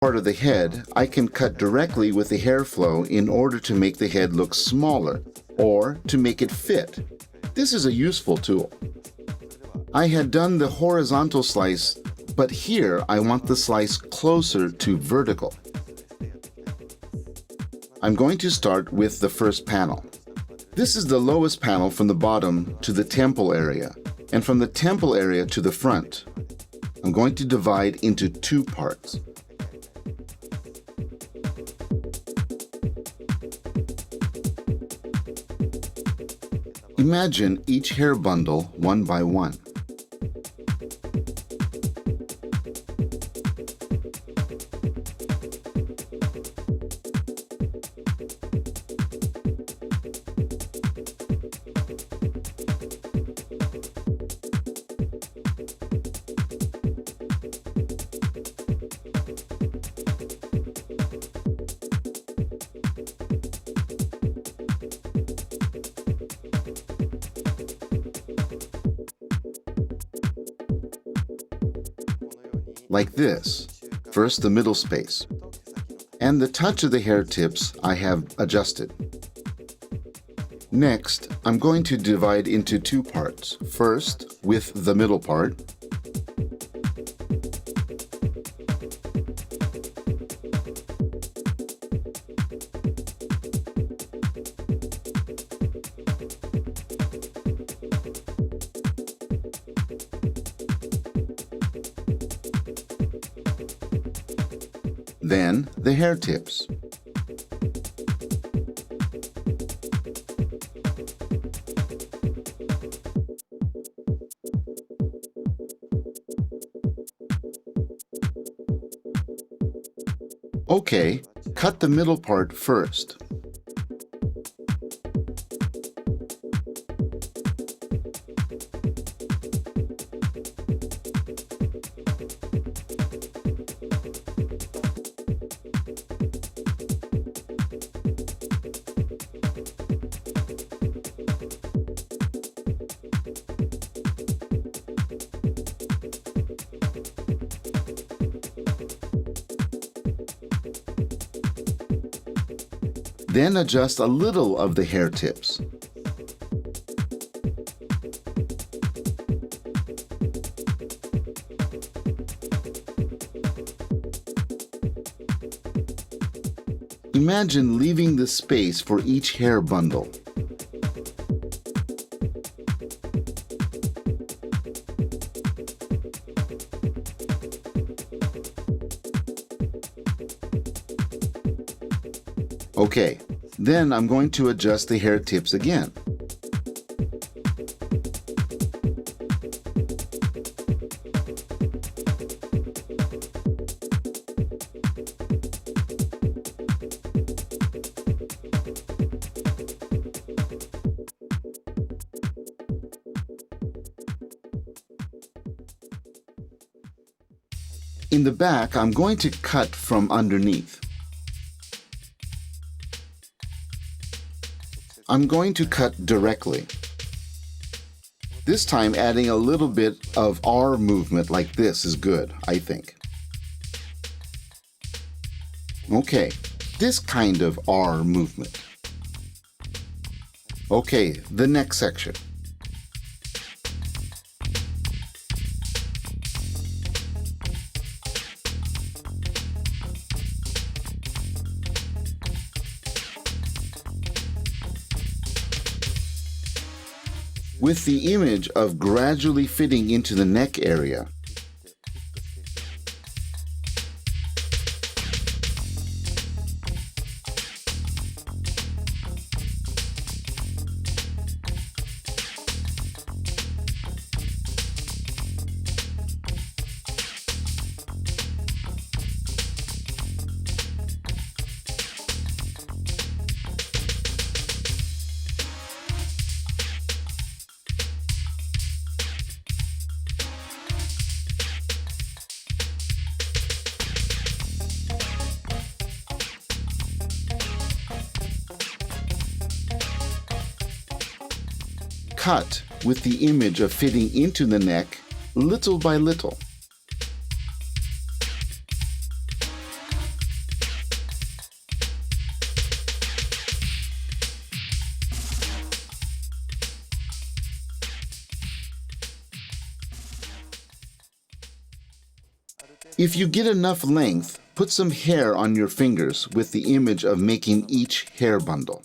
part of the head, I can cut directly with the hair flow in order to make the head look smaller or to make it fit. This is a useful tool. I had done the horizontal slice, but here I want the slice closer to vertical. I'm going to start with the first panel. This is the lowest panel from the bottom to the temple area, and from the temple area to the front. I'm going to divide into two parts. Imagine each hair bundle one by one. Like this. First the middle space. And the touch of the hair tips I have adjusted. Next, I'm going to divide into two parts. First, with the middle part. Then the hair tips. Okay, cut the middle part first. Then adjust a little of the hair tips. Imagine leaving the space for each hair bundle. Okay, then I'm going to adjust the hair tips again. In the back, I'm going to cut from underneath. I'm going to cut directly. This time adding a little bit of R movement like this is good, I think. Okay, this kind of R movement. Okay, the next section. With the image of gradually fitting into the neck area. Cut with the image of fitting into the neck little by little. If you get enough length, put some hair on your fingers with the image of making each hair bundle.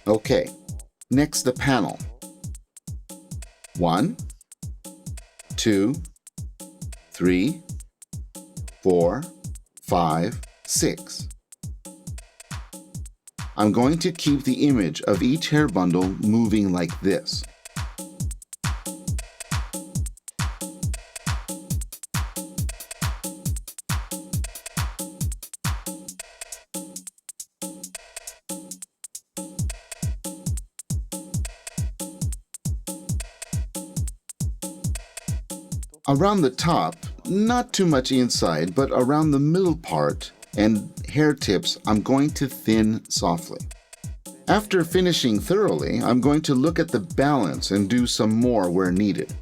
Okay, next the panel. 1, 2, 3, 4, 5, 6. I'm going to keep the image of each hair bundle moving like this. Around the top, not too much inside, but around the middle part and hair tips, I'm going to thin softly. After finishing thoroughly, I'm going to look at the balance and do some more where needed.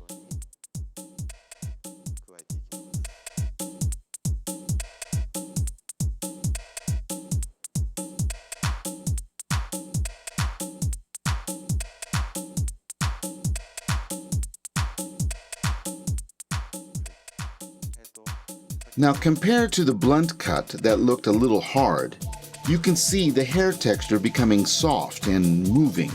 Now compared to the blunt cut that looked a little hard, you can see the hair texture becoming soft and moving.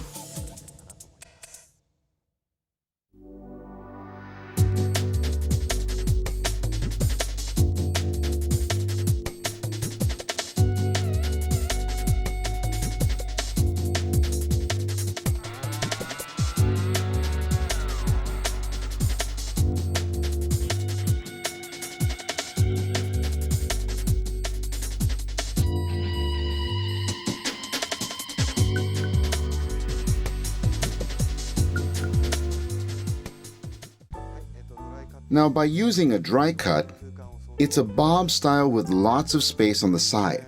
Now by using a dry cut, it's a bob style with lots of space on the side.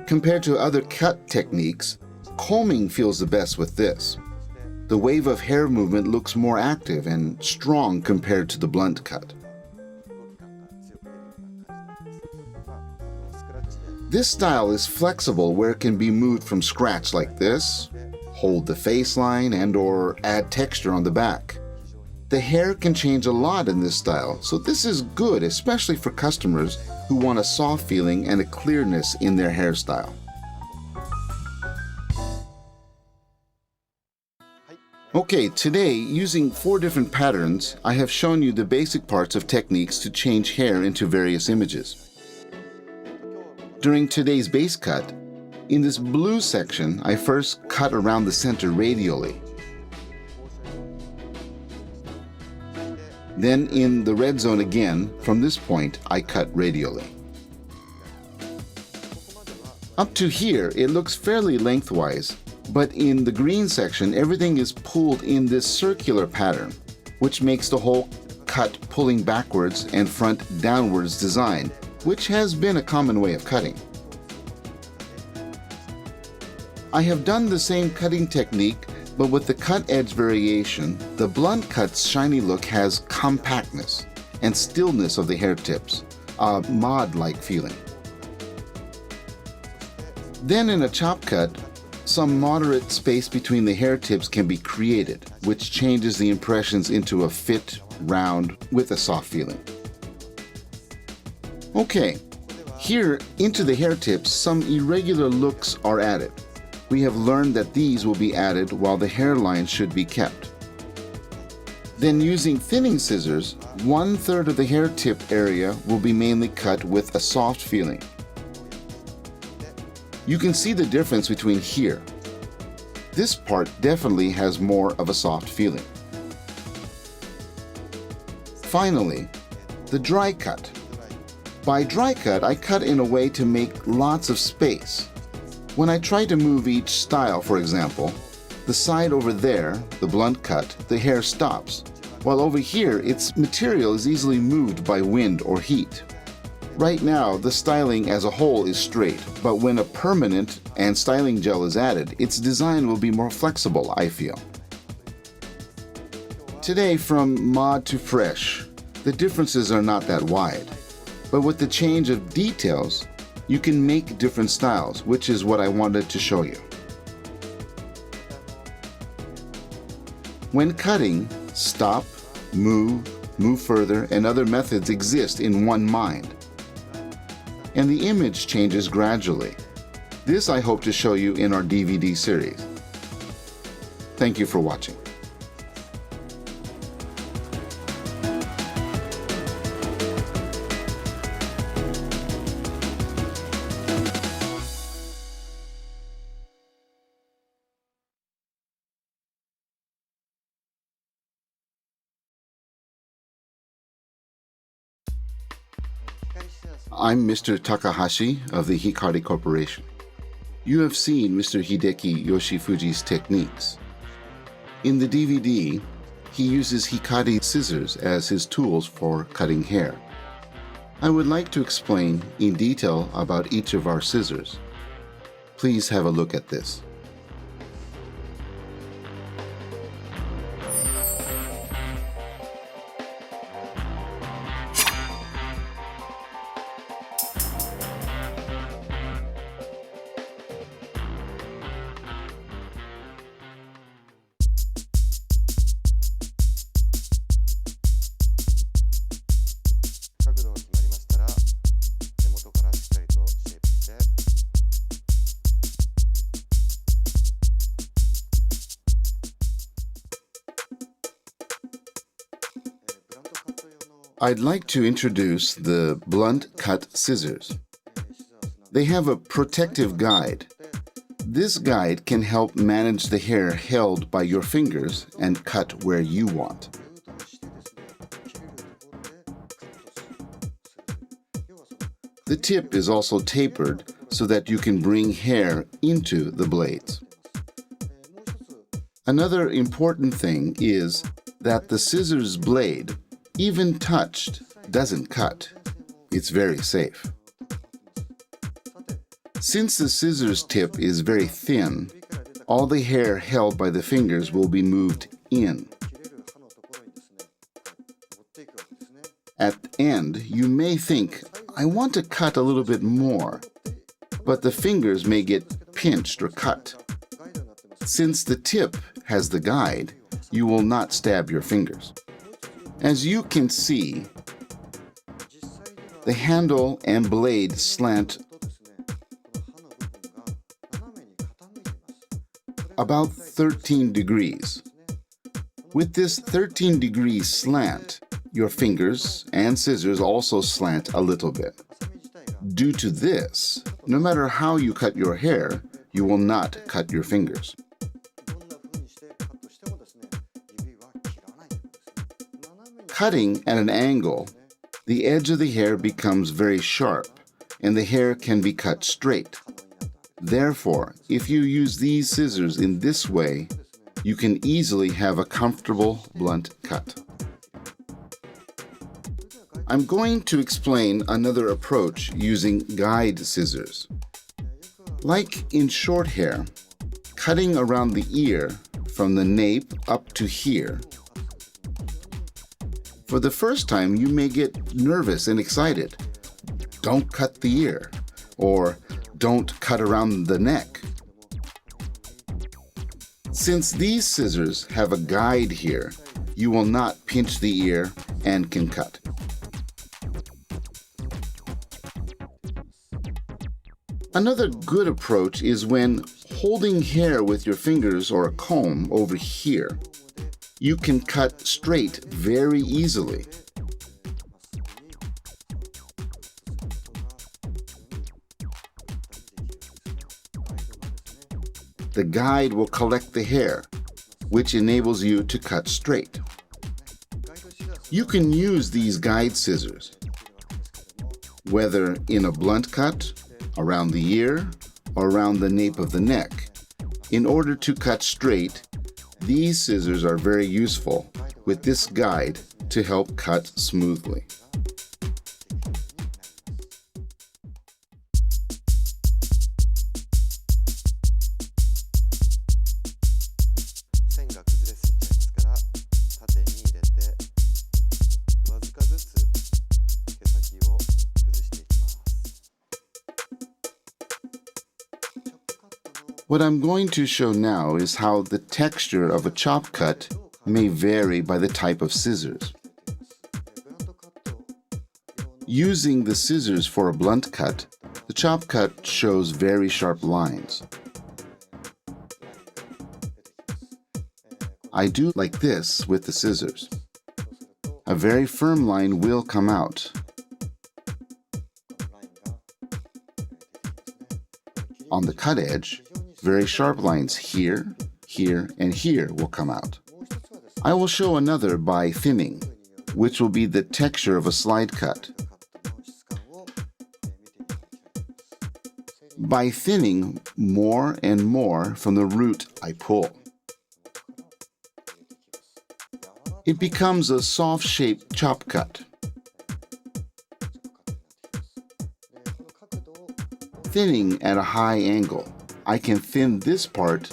Compared to other cut techniques, combing feels the best with this. The wave of hair movement looks more active and strong compared to the blunt cut. This style is flexible where it can be moved from scratch like this, hold the face line and/or add texture on the back. The hair can change a lot in this style, so this is good, especially for customers who want a soft feeling and a clearness in their hairstyle. Okay, today, using 4 different patterns, I have shown you the basic parts of techniques to change hair into various images. During today's base cut, in this blue section, I first cut around the center radially. Then in the red zone again, from this point, I cut radially. Up to here, it looks fairly lengthwise, but in the green section, everything is pulled in this circular pattern, which makes the whole cut pulling backwards and front downwards design, which has been a common way of cutting. I have done the same cutting technique, but with the cut edge variation, the blunt cut's shiny look has compactness and stillness of the hair tips, a mod-like feeling. Then in a chop cut, some moderate space between the hair tips can be created, which changes the impressions into a fit, round, with a soft feeling. Okay, here into the hair tips, some irregular looks are added. We have learned that these will be added while the hairline should be kept. Then using thinning scissors, 1/3 of the hair tip area will be mainly cut with a soft feeling. You can see the difference between here. This part definitely has more of a soft feeling. Finally, the dry cut. By dry cut, I cut in a way to make lots of space. When I try to move each style, for example, the side over there, the blunt cut, the hair stops, while over here its material is easily moved by wind or heat. Right now, the styling as a whole is straight, but when a permanent and styling gel is added, its design will be more flexible, I feel. Today, from mod to fresh, the differences are not that wide. But with the change of details, you can make different styles, which is what I wanted to show you. When cutting, stop, move further, and other methods exist in one mind. And the image changes gradually. This I hope to show you in our DVD series. Thank you for watching. I'm Mr. Takahashi of the Hikari Corporation. You have seen Mr. Hideki Yoshifuji's techniques. In the DVD, he uses Hikari scissors as his tools for cutting hair. I would like to explain in detail about each of our scissors. Please have a look at this. I'd like to introduce the blunt cut scissors. They have a protective guide. This guide can help manage the hair held by your fingers and cut where you want. The tip is also tapered so that you can bring hair into the blades. Another important thing is that the scissors blade, even touched, doesn't cut. It's very safe. Since the scissors tip is very thin, all the hair held by the fingers will be moved in. At the end, you may think, I want to cut a little bit more, but the fingers may get pinched or cut. Since the tip has the guide, you will not stab your fingers. As you can see, the handle and blade slant about 13 degrees. With this 13-degree slant, your fingers and scissors also slant a little bit. Due to this, no matter how you cut your hair, you will not cut your fingers. Cutting at an angle, the edge of the hair becomes very sharp, and the hair can be cut straight. Therefore, if you use these scissors in this way, you can easily have a comfortable blunt cut. I'm going to explain another approach using guide scissors. Like in short hair, cutting around the ear from the nape up to here, for the first time, you may get nervous and excited. Don't cut the ear, or don't cut around the neck. Since these scissors have a guide here, you will not pinch the ear and can cut. Another good approach is when holding hair with your fingers or a comb over here. You can cut straight very easily. The guide will collect the hair, which enables you to cut straight. You can use these guide scissors, whether in a blunt cut, around the ear, or around the nape of the neck. In order to cut straight, these scissors are very useful with this guide to help cut smoothly. What I'm going to show now is how the texture of a chop cut may vary by the type of scissors. Using the scissors for a blunt cut, the chop cut shows very sharp lines. I do like this with the scissors. A very firm line will come out. On the cut edge, very sharp lines here, here, and here will come out. I will show another by thinning, which will be the texture of a slide cut. By thinning more and more from the root I pull, it becomes a soft-shaped chop cut. Thinning at a high angle, I can thin this part,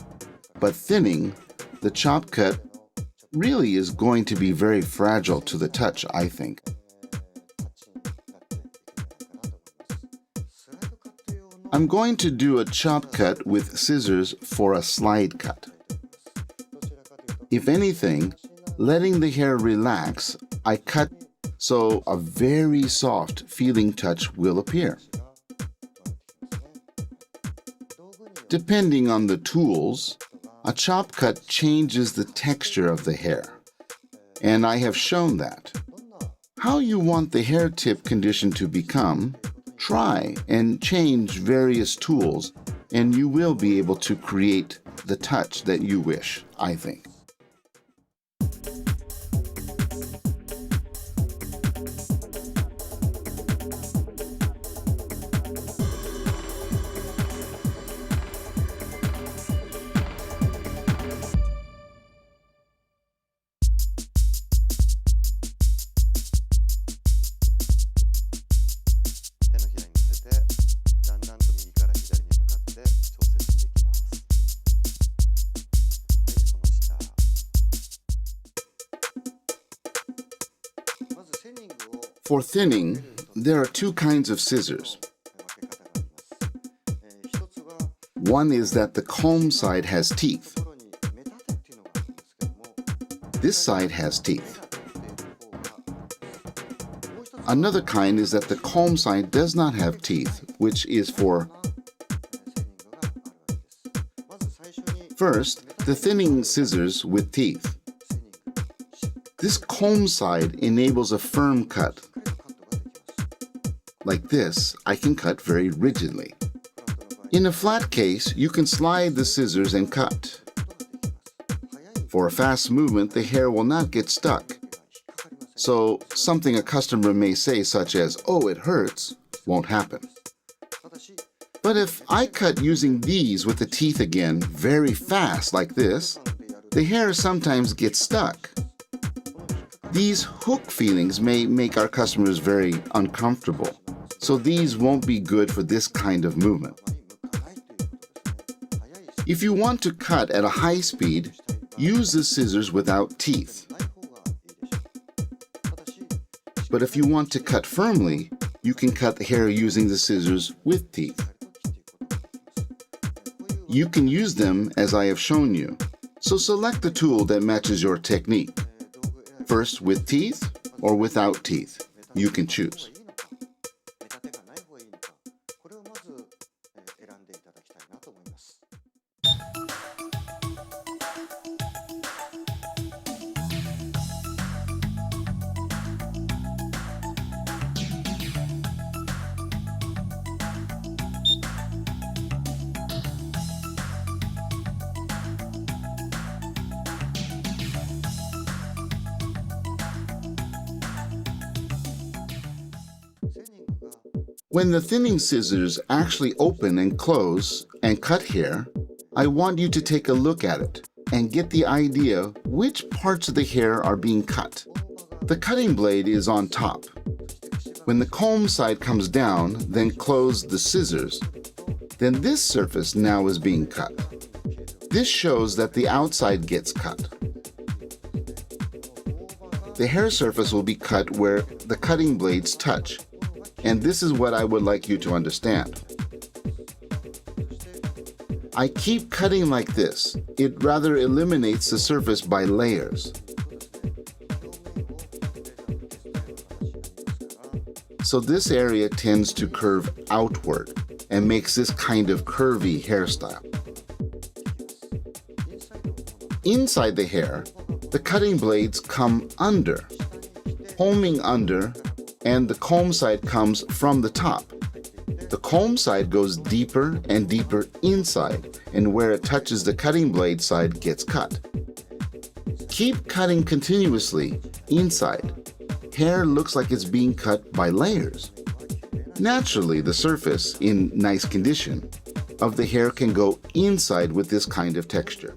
but thinning the chop cut really is going to be very fragile to the touch, I think. I'm going to do a chop cut with scissors for a slide cut. If anything, letting the hair relax, I cut so a very soft feeling touch will appear. Depending on the tools, a chop cut changes the texture of the hair, and I have shown that. How you want the hair tip condition to become, try and change various tools, and you will be able to create the touch that you wish, I think. For thinning, there are two kinds of scissors. One is that the comb side has teeth. This side has teeth. Another kind is that the comb side does not have teeth, which is for... First, the thinning scissors with teeth. This comb side enables a firm cut. Like this, I can cut very rigidly. In a flat case, you can slide the scissors and cut. For a fast movement, the hair will not get stuck. So something a customer may say, such as, "Oh, it hurts," won't happen. But if I cut using these with the teeth again very fast like this, the hair sometimes gets stuck. These hook feelings may make our customers very uncomfortable, so these won't be good for this kind of movement. If you want to cut at a high speed, use the scissors without teeth. But if you want to cut firmly, you can cut the hair using the scissors with teeth. You can use them as I have shown you, so select the tool that matches your technique. First with teeth or without teeth, you can choose. When the thinning scissors actually open and close and cut hair, I want you to take a look at it and get the idea which parts of the hair are being cut. The cutting blade is on top. When the comb side comes down, then close the scissors, then this surface now is being cut. This shows that the outside gets cut. The hair surface will be cut where the cutting blades touch. And this is what I would like you to understand. I keep cutting like this. It rather eliminates the surface by layers. So this area tends to curve outward and makes this kind of curvy hairstyle. Inside the hair, the cutting blades come under, combing under, and the comb side comes from the top. The comb side goes deeper and deeper inside, and where it touches the cutting blade side gets cut. Keep cutting continuously inside. Hair looks like it's being cut by layers. Naturally, the surface, in nice condition, of the hair can go inside with this kind of texture.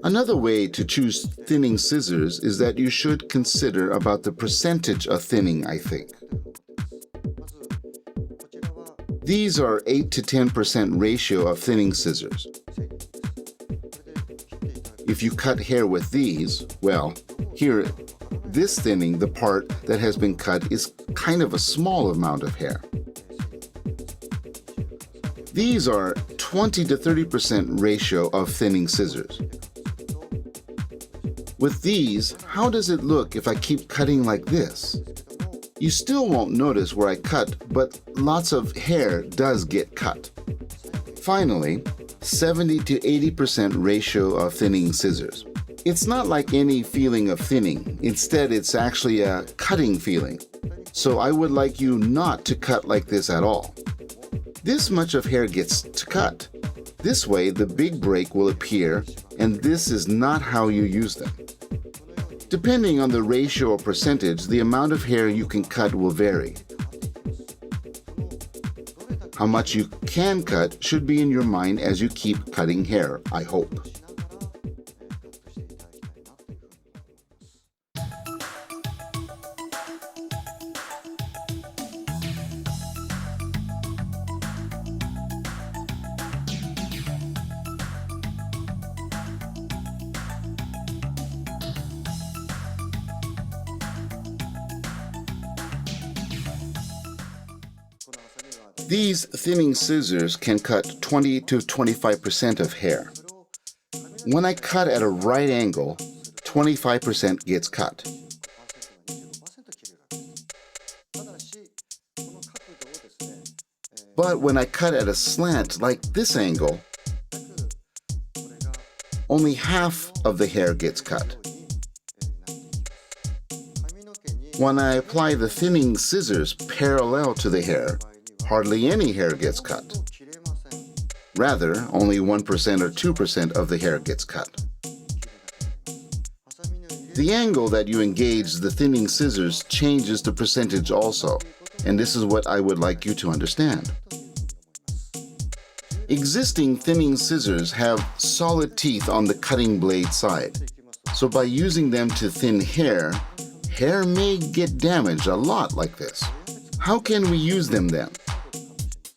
Another way to choose thinning scissors is that you should consider about the percentage of thinning, I think. These are 8 to 10% ratio of thinning scissors. If you cut hair with these, well, here, this thinning, the part that has been cut, is kind of a small amount of hair. These are 20 to 30% ratio of thinning scissors. With these, how does it look if I keep cutting like this? You still won't notice where I cut, but lots of hair does get cut. Finally, 70 to 80% ratio of thinning scissors. It's not like any feeling of thinning. Instead, it's actually a cutting feeling. So I would like you not to cut like this at all. This much of hair gets to cut. This way, the big break will appear, and this is not how you use them. Depending on the ratio or percentage, the amount of hair you can cut will vary. How much you can cut should be in your mind as you keep cutting hair, I hope. These thinning scissors can cut 20 to 25% of hair. When I cut at a right angle, 25% gets cut. But when I cut at a slant like this angle, only half of the hair gets cut. When I apply the thinning scissors parallel to the hair, hardly any hair gets cut. Rather, only 1% or 2% of the hair gets cut. The angle that you engage the thinning scissors changes the percentage also, and this is what I would like you to understand. Existing thinning scissors have solid teeth on the cutting blade side, so by using them to thin hair, hair may get damaged a lot like this. How can we use them then?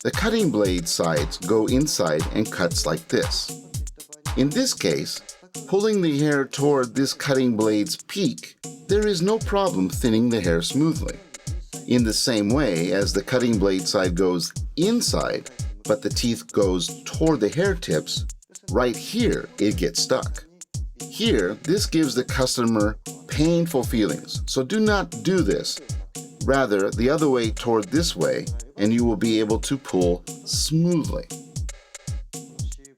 The cutting blade sides go inside and cuts like this. In this case, pulling the hair toward this cutting blade's peak, there is no problem thinning the hair smoothly. In the same way as the cutting blade side goes inside, but the teeth goes toward the hair tips, right here it gets stuck. Here, this gives the customer painful feelings, so do not do this. Rather, the other way toward this way, and you will be able to pull smoothly.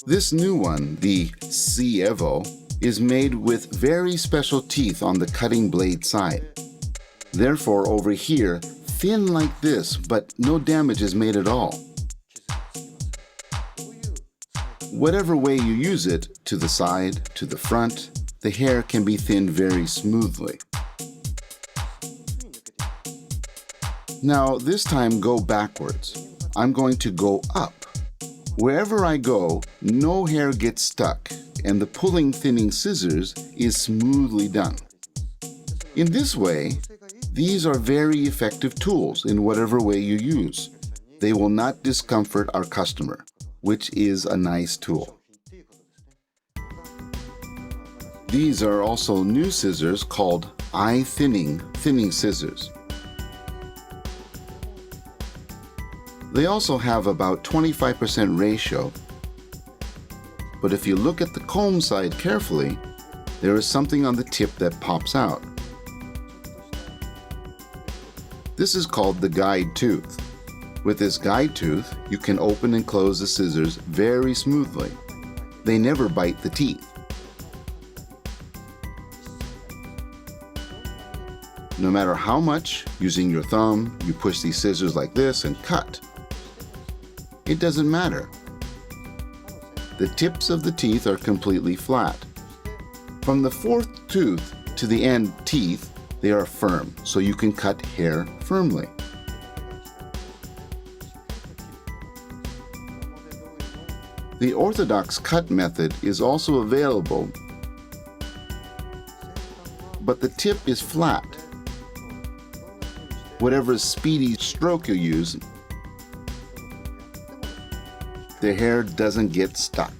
This new one, the C Evo, is made with very special teeth on the cutting blade side. Therefore, over here, thin like this, but no damage is made at all. Whatever way you use it, to the side, to the front, the hair can be thinned very smoothly. Now, this time go backwards. I'm going to go up. Wherever I go, no hair gets stuck, and the pulling thinning scissors is smoothly done. In this way, these are very effective tools in whatever way you use. They will not discomfort our customer, which is a nice tool. These are also new scissors called eye thinning scissors. They also have about 25% ratio, but if you look at the comb side carefully, there is something on the tip that pops out. This is called the guide tooth. With this guide tooth, you can open and close the scissors very smoothly. They never bite the teeth. No matter how much, using your thumb, you push these scissors like this and cut. It doesn't matter. The tips of the teeth are completely flat. From the fourth tooth to the end teeth, they are firm, so you can cut hair firmly. The orthodox cut method is also available, but the tip is flat. Whatever speedy stroke you use, the hair doesn't get stuck.